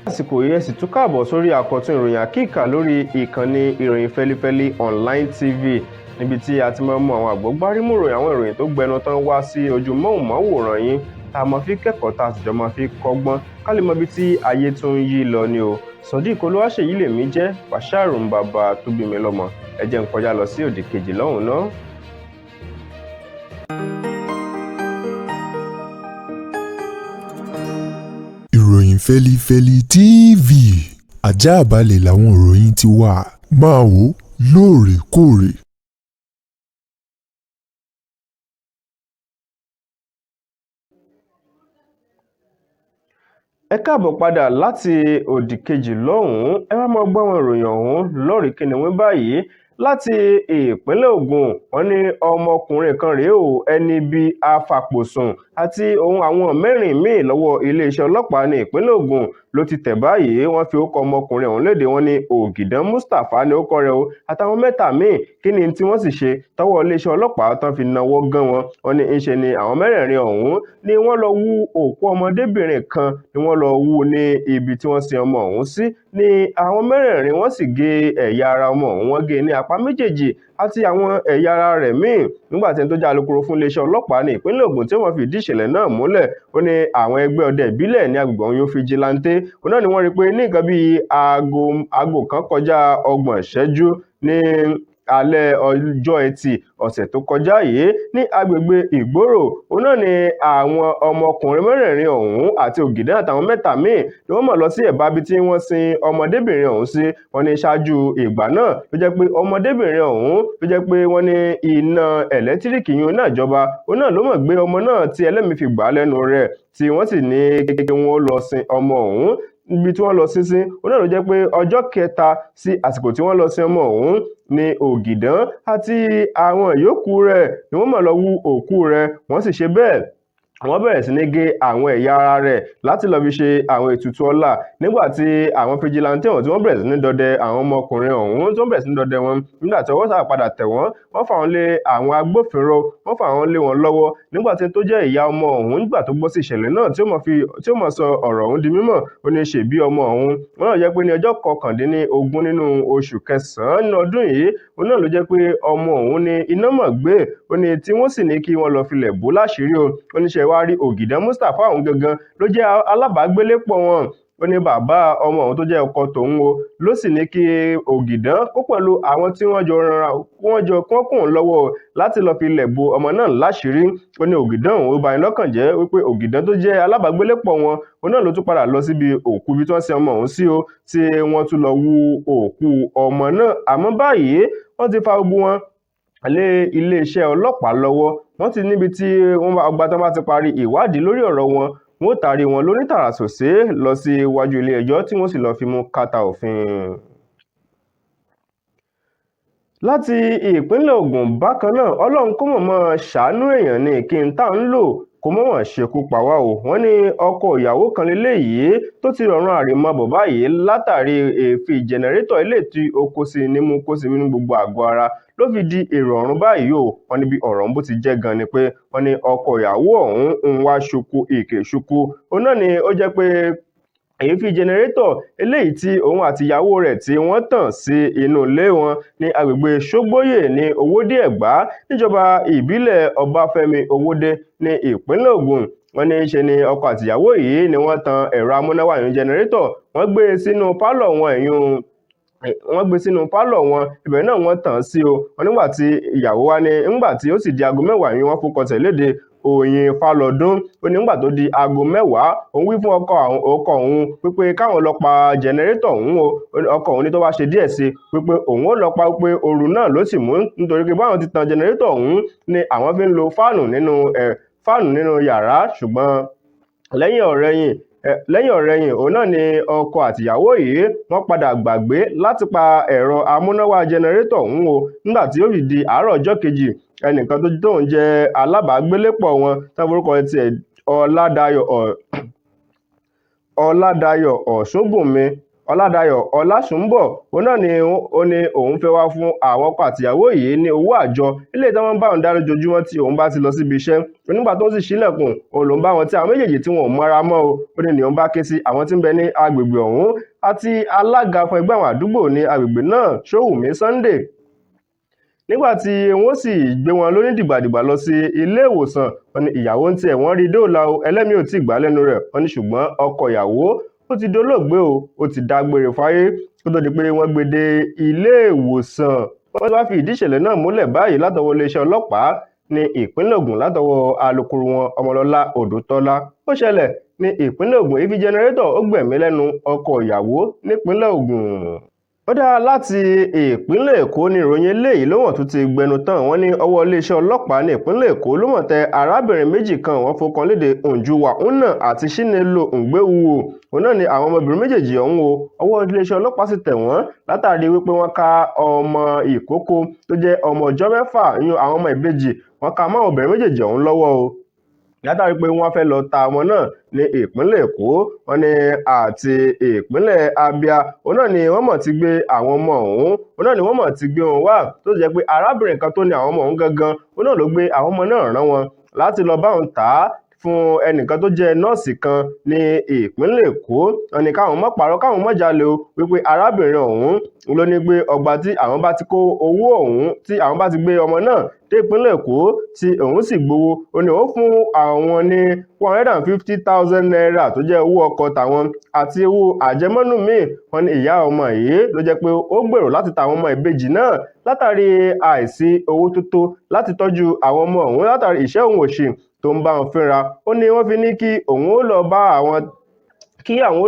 Àsìkò yìí ẹ sì tún káàbọ̀ sórí àkọ́tún ìròyìn àkíkà lórí ìkànnì ìròyìn Fẹ́lífẹ́lí online tv níbi tí a ti máa ń mú àwọn àgbọ́gbárímú ìròyìn àwọn ìròyìn tó gbẹnu tán wá sí ojú móhùnmáwòrán yín tá a máa fi kẹ́kọ̀ọ́ tá a sì jọ máa fi kọ́gbọ́n ká lè mọ ibi tí ayé tún ń yí lọ ni o. Sodiq Olúwaṣèyí lèmi jẹ́ Basharu bàbá tó bí mi lọ́mọ. Ẹ jẹ́ n kọjá lọ sí òdì kejì lọ́hùn náà. Ìròyìn Fẹ́lífẹ́lí TV àjààbálẹ̀ làwọn ìròyìn ti wà, máa wò lóòrèkóòrè. Ẹ káàbọ̀ padà láti òdì kejì lọ́hùn-ún. Ẹ wá máa gbọ́ àwọn ìròyìn ọ̀hún lórí kìnìún báyìí láti ìpínlẹ̀ Ògùn. Wọ́n ní ọmọkùnrin kan rèé o, ẹni bíi afàpòsùn àti àwọn mẹ́rin míì lọ́wọ́ iléeṣẹ́ ọlọ́pàá ní ìpínlẹ̀ Ògùn ló ti tẹ̀ báyìí. Wọ́n fi orúkọ ọmọkùnrin ọ̀hún léde. Wọ́n ní Ògìdán Mustapha ní orúkọ rẹ̀ o, àtàwọn mẹ́ta míì. Kí ni tí wọ́n sì ṣe tọ́wọ́ iléeṣẹ́ ọlọ́pàá tán fi nawọ́ gán wọn? Wọ́n ní ńṣe ni àwọn mẹ́rẹ̀ẹ̀rin ọ̀hún ni wọ́n lọ wú òkú ọmọdébìnrin kan ni wọ́n lọ wú ní ibi tí wọ́n sin ọmọ ọ̀hún sí. Ní àwọn mẹ́rẹ̀ẹ̀rin wọ́n sì gé ẹ̀yà ara ọmọ ọ̀hún, wọ́n gé ní apá méjèèjì àti àwọn ẹ̀yà ara rẹ̀ míì. Nígbà tí ẹni tó jẹ́ alukoro fún iléeṣẹ́ ọlọ́pàá ní ìpínlẹ̀ Ògùn tí wọ́n fi ìdí ìṣẹ̀lẹ̀ náà múlẹ̀, ó ní àwọn ẹgbẹ́ ọdẹ ìbílẹ̀ ní agbègbè ọ̀hún fìjìláńtè. Òun náà ni wọ́n rí pé ní nǹkan bíi aago kan kọjá 30 ìṣẹ́jú ní alẹ́ ọjọ́ Ẹtì ọ̀sẹ̀ tó kọjá yìí ní agbègbè Ìgbòrò. Òun náà ni àwọn ọmọkùnrin mẹ́rẹ̀ẹ̀rin ọ̀hún àti Ògìdán àtàwọn mẹ́ta míì ni wọ́n mọ̀ lọ sí ẹ̀bá ibi tí wọ́n sin ọmọdébìnrin ọ̀hún sí. Wọ́n ní ṣáájú ìgbà náà ló jẹ́ pé ọmọdébìnrin ọ̀hún ló jẹ́ pé wọ́n ní iná ẹ̀lẹ́tíríkì yún náà jọba. Òun náà ló mọ̀ gbé ọmọ náà tí ẹlẹ́mìí fi gbà lẹ́nu rẹ̀ tí wọ́n sì ní kékeré wọn lọ sin ọmọ ọ̀hún níbi tí wọ́n lọ sin sí. Òun náà ló jẹ́ pé ọjọ́ kẹta sí àsìkò tí wọ́n lọ sin ọmọ ọ̀hún ní Ògìdán àti àwọn yòókù rẹ̀ ni wọ́n mọ̀ lọ wú òkú rẹ̀. Wọ́n sì ṣe bẹ́ẹ̀, wọ́n bẹ̀rẹ̀ sí ní gé àwọn ẹ̀yà ara rẹ̀ láti lọ fi ṣe àwọn ètùtù ọlá. Nígbà tí àwọn fìjìláńtè ọ̀hún tí wọ́n bẹ̀rẹ̀ sí ní dọdẹ àwọn ọmọkùnrin ọ̀hún tí wọ́n bẹ̀rẹ̀ sí ní dọdẹ wọn, nígbà tí ọwọ́ sáà padà tẹ̀ wọ́n, wọ́n fà wọ́n lé àwọn agbófinró, wọ́n fà wọ́n lé wọn lọ́wọ́. Nígbà tí tó jẹ́ ìyá ọmọ ọ̀hún nígbà tó gbọ́ sí ìṣẹ̀lẹ̀ náà tí ó mọ̀ sọ ọ̀rọ̀ ọ̀hún di mímọ̀, ó ní ṣe bí ọmọ ọ̀hún. Wọ́n náà jẹ́ pé ní ọjọ́ 19 nínú oṣù kẹsàn-án nínú ọdún yìí, òun náà ló jẹ́ pé ọmọ ọ̀hún ní iná mọ̀ gbé. Ó ní tí wọ́n sì ní kí wọ́n lọ filẹ̀ bò láṣìírí o. Ó ní ṣe wá rí Ògìdán Mustapha ọ̀hún gangan ló jẹ́ alábàágbélépọ̀ wọn. Ó ní bàbá ọmọ ọ̀hún tó jẹ́ ọkọ tòun o ló sì ní kí Ògìdán kó pẹ̀lú àwọn tí wọ́n kún lọ́wọ́ láti lọ fi lẹ̀ bo ọmọ náà láṣìírí. Ó ní Ògìdán ọ̀hún ó bani lọ́kàn jẹ́ wípé Ògìdán tó jẹ́ alábàágbélépọ̀ wọn, òun náà ló tún padà lọ síbi òkú ibi tí wọ́n sin ọmọ ọ̀hún sí o, tí wọ́n tún lọ wú òkú ọmọ náà. Àmọ́ báyìí wọ́n ti fa gbogbo wọn lé iléeṣẹ́ ọlọ́pàá lọ́wọ́. Wọ́n ti níbi tí ọgbà tán bá ti parí ìwádìí lórí ọ̀rọ̀ wọn, wọ́n ó taari wọn lónítàràsòsé lọ sí iwájú ilé ẹjọ́ tí wọ́n sì lọ fi mú kàtà òfin. Láti ìpínlẹ̀ Ògùn bákan náà, Ọlọ́run kó mọ̀mọ́ ṣàánú èèyàn ní kí n tá ń lò kó mọ̀mọ́ ṣekú pa wá o. Wọ́n ní ọkọ ìyàwó kan leléyìí tó ti rọrùn àrèmabọ̀ báyìí látàrí èéfín jẹnẹrétọ̀ ilé tí ó kó sí nímú kó sí nínú gbogbo àgọ́ ara ló fi di èrò ọ̀run báyìí o. Wọ́n ní bí ọ̀rọ̀ bó ti jẹ́ gan ni pé wọ́n ní ọkọ ìyàwó ọ̀hún ń wá ṣuku èkè ṣuku. Òun náà ni ó jẹ́ pé èéfín jẹnẹrétọ̀ eléyìí tí òun àti ìyàwó rẹ̀ tí wọ́n tàn sí inú ilé wọn ní agbègbè Ṣógbóyè ní Owódé Ẹ̀gbá níjọba ìbílẹ̀ Ọbáfẹ́mi Owódé ní ìpínlẹ̀ Ògùn. Wọ́n ní ṣe ni ọkọ àti ìyàwó yìí ni wọ́n tan ẹ̀rọ amúnáwá ìyún jẹnẹrétọ̀, wọ́n gbé sínú pálọ̀ wọn ibẹ̀ náà wọ́n tàn sí o. Wọ́n nígbà tí ìyàwó wá ní nígbà tí ó sì di aago 10 yìí wọ́n fún kọsẹ̀ léde Òyìn Fálọdún. Ó ní nígbà tó di aago 10 òun wí fún ọkọ òun wípé káwọn lọ pa jẹnẹrétọ̀ ọ̀hún o. Ọkọ òun ní tó bá ṣe díẹ̀ sí wípé òun ó lọ pa wípé ooru náà ló sì mú nítorí pé báwọn ti tan jẹnẹrétọ̀ ọ̀hún ni àwọn fi ń lo fáànù nínú yàrá. Ṣùgbọ́n lẹ́yìn ọ̀rẹyìn òun náà ni ọkọ àtìyàwó yìí wọ́n padà gbàgbé láti pa ẹ̀rọ amúnáwá jẹnẹrétọ̀ ọ̀hún o. Nígbà tí ó fi di àárọ̀ ọjọ́ kejì, ẹnìkan tóun jẹ́ alábàágbélépọ̀ wọn táwọn orúkọ tiẹ̀ Ọládayọ̀ Ọ̀ṣúnbùnmi, Ọládayọ̀ Ọlásùnbọ̀ òun náà ni ó ní òun fẹ́ wá fún àwọn ọkọ àtìyàwó yìí ní owó àjọ ilé tí wọ́n bá òun dá lójoojúmọ́ tí òun bá ti lọ síbi iṣẹ́ nígbà tó ń sì ṣílẹ̀kùn òun ló ń bá wọn tí àwọn méjèèjì tí wọn ò mọ́ra mọ́ o ó ní òun bá ké sí àwọn tí ń bẹ ní agbègbè ọ̀hún àti alága fún ẹgbẹ́ àwọn àdúgbò ní agbègbè náà Ṣówùmí Sunday nígbàtí wọ́n sì gbé wọn lóní dìgbàdìgbà lọ sí ilé ìwòsàn wọ́n ní ìyàwó ń tiẹ̀ wọ́n rí dóòlà o ẹlẹ́mìí ò tí ì gbà lẹ́nu rẹ̀ wọ́n ní ṣùgbọ́n ọkọ ìyàwó ó ti dolóògbé o ó ti dágbére fáyé kó tó di pé wọ́n gbé dé ilé ìwòsàn wọ́n ti wá fi ìdí ìṣẹ̀lẹ̀ náà múlẹ̀ báyìí látọwọ́ iléeṣẹ́ ọlọ́pàá ní ìpínlẹ̀ Ògùn látọwọ́ alukoro wọn Ọmọlọ́lá Odùtọ́lá ó ṣẹlẹ̀ ní ìpínlẹ̀ Ògùn ifi jẹnẹrétọ̀ ó gbẹ̀mí lẹ́nu ọkọ ìyàwó nípínlẹ̀ Ògùn. Ó dá láti ìpínlẹ̀ Èkó ní ìròyìn eléyìí ló wọ́n tún ti gbẹnu tán wọ́n ní ọwọ́ iléeṣẹ́ ọlọ́pàá ní ìpínlẹ̀ Èkó ló mọ̀ tẹ arábìnrin méjì kan wọ́n fọkàn lédè Njuwauna àti Chinelo Ngbewu òun náà ni àwọn ọmọbìnrin méjèèjì ọ̀hún o ọwọ́ iléeṣẹ́ ọlọ́pàá sì tẹ̀ wọ́n látàrí wípé wọ́n ká ọmọ ìkókó tó jẹ́ ọmọ ọjọ́ mẹ́fà yún àwọn ọmọ ìbejì wọ́n ká mọ́ obìnrin méjèèjì ọ̀hún lọ́wọ́ o látàrí pé wọ́n fẹ́ lọ ta ọmọ náà ní ìpínlẹ̀ Èkó wọ́n ní àti ìpínlẹ̀ Abia òun náà ni wọ́n mọ̀ ti gbé àwọn ọmọ ọ̀hún òun náà ni wọ́n mọ̀ ti gbé wọn wá tó jẹ́ pé arábìnrin kan tó ní àwọn ọmọ ọ̀hún gangan òun náà ló gbé àwọn ọmọ náà rán wọn láti lọ bá wọn tà á fún ẹnìkan tó jẹ́ nọ́ọ̀sì kan ní ìpínlẹ̀ Èkó wọ́n ní káwọn mọ́ parọ́ káwọn mọ́ jalè o wípé arábìnrin ọ̀hún ló ní pé ọgbà tí àwọn bá ti kó owó ọ̀hún tí àwọn bá ti gbé ọmọ náà dé ìpínlẹ̀ Èkó tí òun sì gbowó ó ní òun fún àwọn ní 150,000 naira tó jẹ́ owó ọkọ̀ tàwọn àti owó àjẹmọ́nú míì wọ́n ní ìyá ọmọ yìí ló jẹ́ pé ó gbèrò láti ta àwọn ọmọ ìbejì náà látàrí àìsí owó tó tó láti tọ́jú àwọn ọmọ ọ̀hún látàrí ìṣẹ́ òun òṣì tó ń bá wọn fínra ó ní wọ́n fi ní kí àwọn ó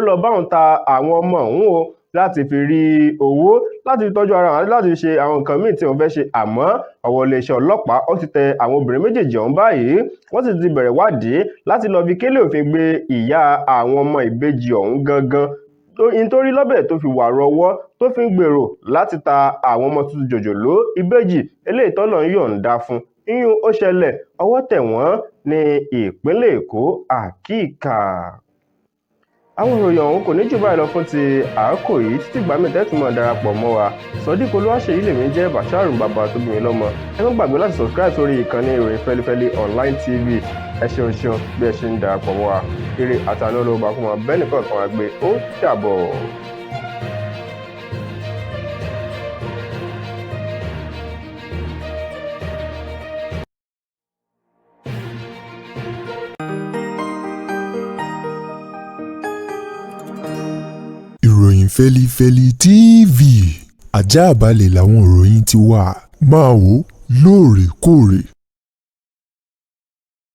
lọ bá wọn ta àwọn ọmọ ọ̀hún o láti fi rí owó láti fi tọ́jú ara wọn láti fi ṣe àwọn nǹkan míì tí wọ́n fẹ́ ṣe àmọ́ ọwọ́ iléeṣẹ́ ọlọ́pàá ó ti tẹ àwọn obìnrin méjèèjì ọ̀hún báyìí wọ́n sì ti bẹ̀rẹ̀ wádìí láti lọ fi kélé òfin gbé ìyá àwọn ọmọ ìbejì ọ̀hún gangan nítorí lọ́bẹ̀ tó fi wà rọwọ́ tó fi ń gbèrò láti ta àwọn ọmọ tuntun jòjòló ìbejì eléyìí tọ́lọ̀ ń yọ̀ǹda fún iyún ó ṣẹlẹ̀ ọwọ́ tẹ̀ wọ́n ní ìpínlẹ̀ Èkó àkíkà. Àwọn ìròyìn ọ̀hún kò ní jù báyìí lọ fún ti àákò yìí títí ìgbà mẹ́ta tí mo darapọ̀ mọ́ wa Sodiq Olúwaṣèyí lèmi jẹ́ Bashir bàbá tó bí mi lọ́mọ ẹ má gbàgbé láti subscribe sórí ìkànnì ìròyìn Fẹ́lifẹ́li online TV ẹ ṣeun bí ẹ ṣe ń darapọ̀ mọ́ wa eré àtàná olóògbà fún wa bẹ́ẹ̀ nìkan kan wá gbé ó dàbọ̀. Ìròyìn Fẹ́lifẹ́li TV àjààbálẹ̀ làwọn ìròyìn ti wà máa wò lóòrèkóòrè.